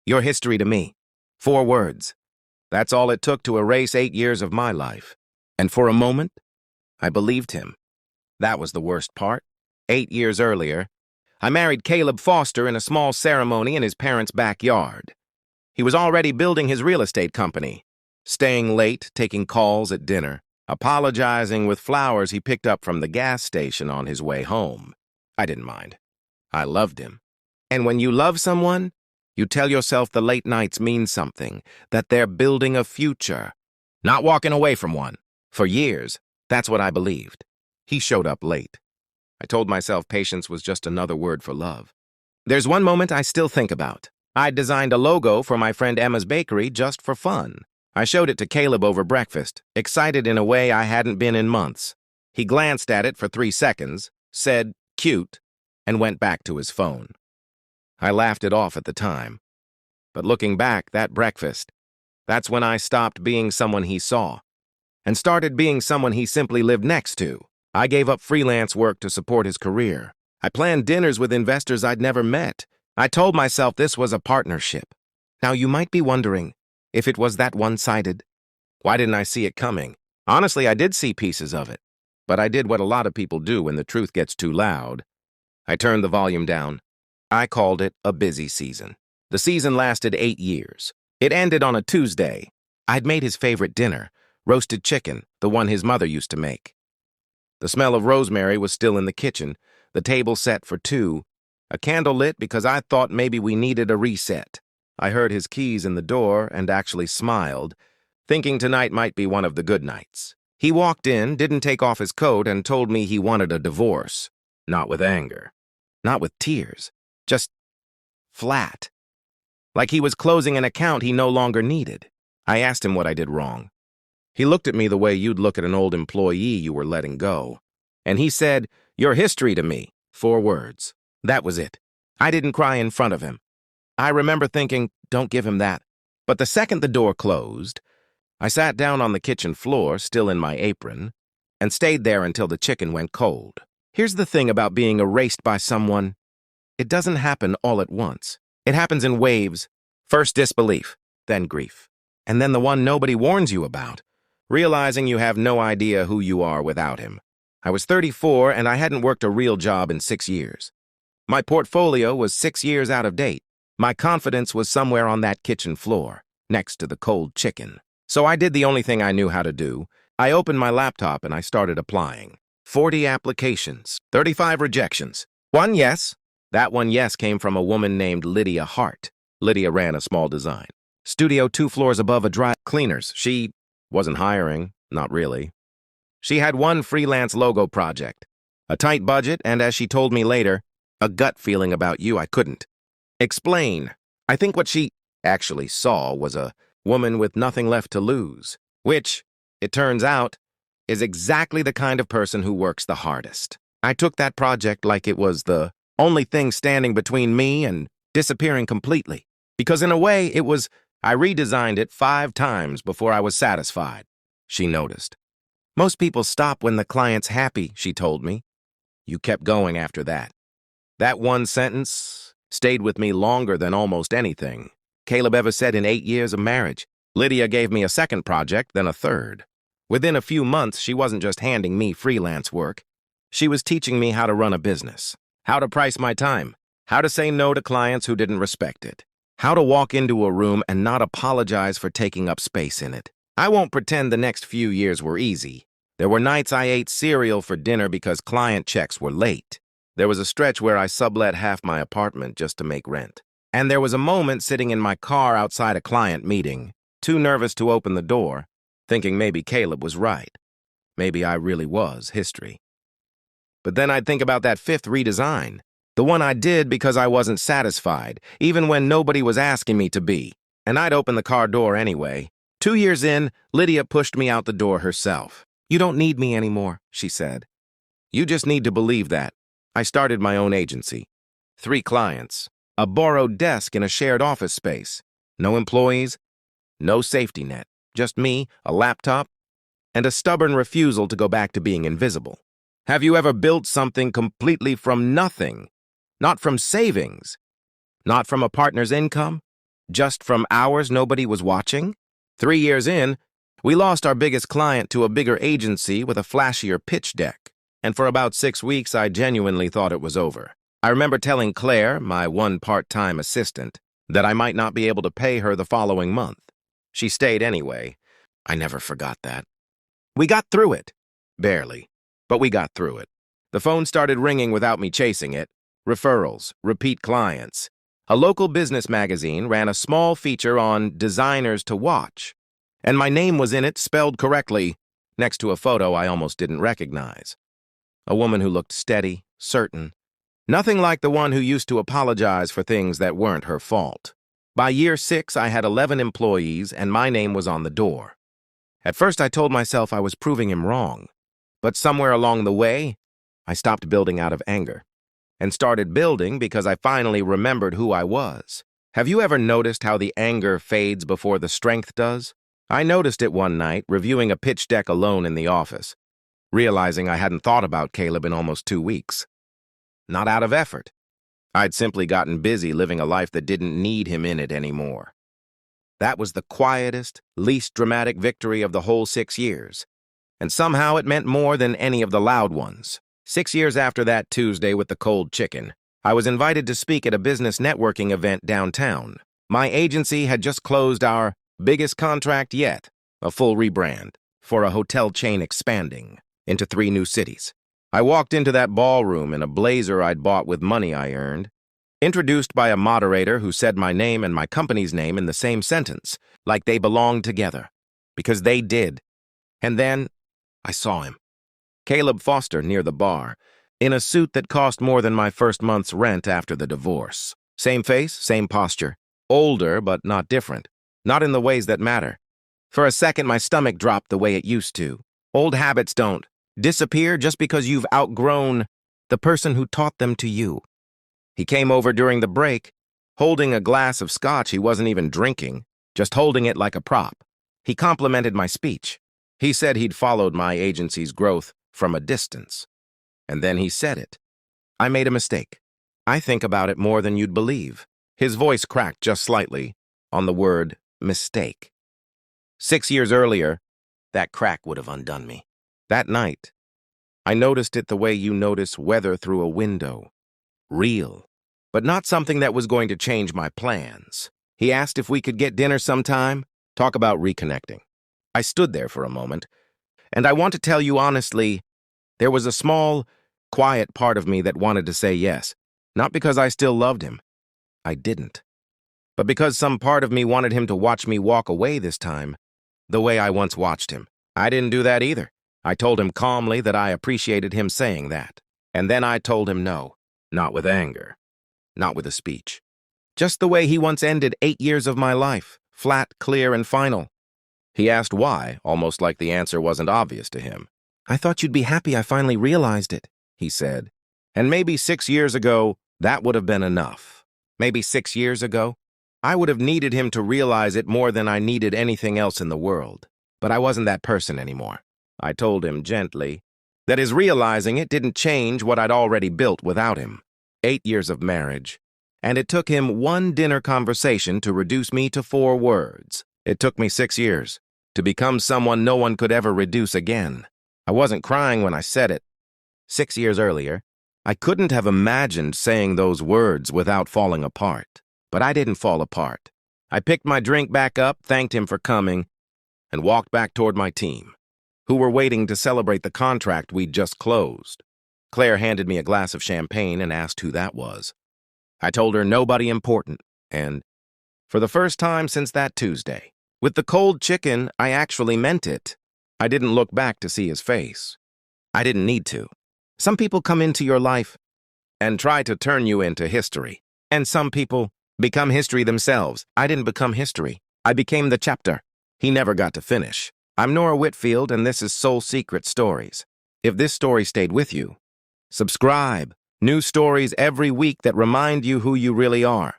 Your history to me. 4 words. That's all it took to erase 8 years of my life. And for a moment, I believed him. That was the worst part. 8 years earlier, I married Caleb Foster in a small ceremony in his parents' backyard. He was already building his real estate company, staying late, taking calls at dinner, apologizing with flowers he picked up from the gas station on his way home. I didn't mind. I loved him. And when you love someone, you tell yourself the late nights mean something, that they're building a future, not walking away from one. For years, that's what I believed. He showed up late. I told myself patience was just another word for love. There's one moment I still think about. I'd designed a logo for my friend Emma's bakery just for fun. I showed it to Caleb over breakfast, excited in a way I hadn't been in months. He glanced at it for 3 seconds, said, "Cute," and went back to his phone. I laughed it off at the time. But looking back, that breakfast, that's when I stopped being someone he saw and started being someone he simply lived next to. I gave up freelance work to support his career. I planned dinners with investors I'd never met. I told myself this was a partnership. Now you might be wondering if it was that one-sided. Why didn't I see it coming? Honestly, I did see pieces of it. But I did what a lot of people do when the truth gets too loud. I turned the volume down. I called it a busy season. The season lasted 8 years. It ended on a Tuesday. I'd made his favorite dinner, roasted chicken, the one his mother used to make. The smell of rosemary was still in the kitchen, the table set for 2, a candle lit because I thought maybe we needed a reset. I heard his keys in the door and actually smiled, thinking tonight might be one of the good nights. He walked in, didn't take off his coat, and told me he wanted a divorce. Not with anger. Not with tears. Just flat. Like he was closing an account he no longer needed. I asked him what I did wrong. He looked at me the way you'd look at an old employee you were letting go. And he said, "Your history to me." 4 words. That was it. I didn't cry in front of him. I remember thinking, don't give him that. But the second the door closed, I sat down on the kitchen floor, still in my apron, and stayed there until the chicken went cold. Here's the thing about being erased by someone. It doesn't happen all at once. It happens in waves. First disbelief, then grief. And then the one nobody warns you about, realizing you have no idea who you are without him. I was 34 and I hadn't worked a real job in 6 years. My portfolio was 6 years out of date. My confidence was somewhere on that kitchen floor, next to the cold chicken. So I did the only thing I knew how to do. I opened my laptop and I started applying. 40 applications, 35 rejections. 1 yes. That 1 yes came from a woman named Lydia Hart. Lydia ran a small design studio 2 floors above a dry cleaners. She wasn't hiring, not really. She had 1 freelance logo project, a tight budget, and as she told me later, a gut feeling about you I couldn't explain. I think what she actually saw was a woman with nothing left to lose, which, it turns out, is exactly the kind of person who works the hardest. I took that project like it was the only thing standing between me and disappearing completely. Because in a way, it was, I redesigned it 5 times before I was satisfied. She noticed. Most people stop when the client's happy, she told me. You kept going after that. That 1 sentence stayed with me longer than almost anything Caleb ever said in 8 years of marriage. Lydia gave me a 2nd project, then a 3rd. Within a few months, she wasn't just handing me freelance work. She was teaching me how to run a business, how to price my time, how to say no to clients who didn't respect it, how to walk into a room and not apologize for taking up space in it. I won't pretend the next few years were easy. There were nights I ate cereal for dinner because client checks were late. There was a stretch where I sublet half my apartment just to make rent. And there was a moment sitting in my car outside a client meeting, too nervous to open the door, thinking maybe Caleb was right. Maybe I really was history. But then I'd think about that 5th redesign, the one I did because I wasn't satisfied, even when nobody was asking me to be. And I'd open the car door anyway. 2 years in, Lydia pushed me out the door herself. "You don't need me anymore," she said. "You just need to believe that." I started my own agency. 3 clients, a borrowed desk in a shared office space. No employees, no safety net. Just me, a laptop, and a stubborn refusal to go back to being invisible. Have you ever built something completely from nothing? Not from savings? Not from a partner's income? Just from hours nobody was watching? 3 years in, we lost our biggest client to a bigger agency with a flashier pitch deck. And for about 6 weeks, I genuinely thought it was over. I remember telling Claire, my one part-time assistant, that I might not be able to pay her the following month. She stayed anyway. I never forgot that. We got through it. Barely. But we got through it. The phone started ringing without me chasing it. Referrals, repeat clients. A local business magazine ran a small feature on designers to watch, and my name was in it spelled correctly, next to a photo I almost didn't recognize. A woman who looked steady, certain. Nothing like the one who used to apologize for things that weren't her fault. By year 6, I had 11 employees, and my name was on the door. At first, I told myself I was proving him wrong. But somewhere along the way, I stopped building out of anger and started building because I finally remembered who I was. Have you ever noticed how the anger fades before the strength does? I noticed it one night, reviewing a pitch deck alone in the office, realizing I hadn't thought about Caleb in almost 2 weeks. Not out of effort. I'd simply gotten busy living a life that didn't need him in it anymore. That was the quietest, least dramatic victory of the whole 6 years. And somehow it meant more than any of the loud ones. 6 years after that Tuesday with the cold chicken, I was invited to speak at a business networking event downtown. My agency had just closed our biggest contract yet, a full rebrand, for a hotel chain expanding into 3 new cities. I walked into that ballroom in a blazer I'd bought with money I earned, introduced by a moderator who said my name and my company's name in the same sentence, like they belonged together, because they did. And then I saw him. Caleb Foster near the bar, in a suit that cost more than my first month's rent after the divorce. Same face, same posture. Older, but not different. Not in the ways that matter. For a second, my stomach dropped the way it used to. Old habits don't disappear just because you've outgrown the person who taught them to you. He came over during the break, holding a glass of scotch he wasn't even drinking, just holding it like a prop. He complimented my speech. He said he'd followed my agency's growth from a distance. And then he said it. I made a mistake. I think about it more than you'd believe. His voice cracked just slightly on the word mistake. 6 years earlier, that crack would have undone me. That night, I noticed it the way you notice weather through a window. Real, but not something that was going to change my plans. He asked if we could get dinner sometime, talk about reconnecting. I stood there for a moment, and I want to tell you honestly, there was a small, quiet part of me that wanted to say yes, not because I still loved him. I didn't. But because some part of me wanted him to watch me walk away this time, the way I once watched him. I didn't do that either. I told him calmly that I appreciated him saying that. And then I told him no, not with anger, not with a speech. Just the way he once ended 8 years of my life, flat, clear, and final. He asked why, almost like the answer wasn't obvious to him. I thought you'd be happy I finally realized it, he said. And maybe 6 years ago, that would have been enough. Maybe 6 years ago, I would have needed him to realize it more than I needed anything else in the world. But I wasn't that person anymore. I told him gently that his realizing it didn't change what I'd already built without him. 8 years of marriage. And it took him one dinner conversation to reduce me to 4 words. It took me 6 years to become someone no one could ever reduce again. I wasn't crying when I said it. 6 years earlier, I couldn't have imagined saying those words without falling apart. But I didn't fall apart. I picked my drink back up, thanked him for coming, and walked back toward my team, who were waiting to celebrate the contract we'd just closed. Claire handed me a glass of champagne and asked who that was. I told her nobody important, and for the first time since that Tuesday, with the cold chicken, I actually meant it. I didn't look back to see his face. I didn't need to. Some people come into your life and try to turn you into history, and some people become history themselves. I didn't become history. I became the chapter he never got to finish. I'm Nora Whitfield, and this is Soul Secret Stories. If this story stayed with you, subscribe. New stories every week that remind you who you really are.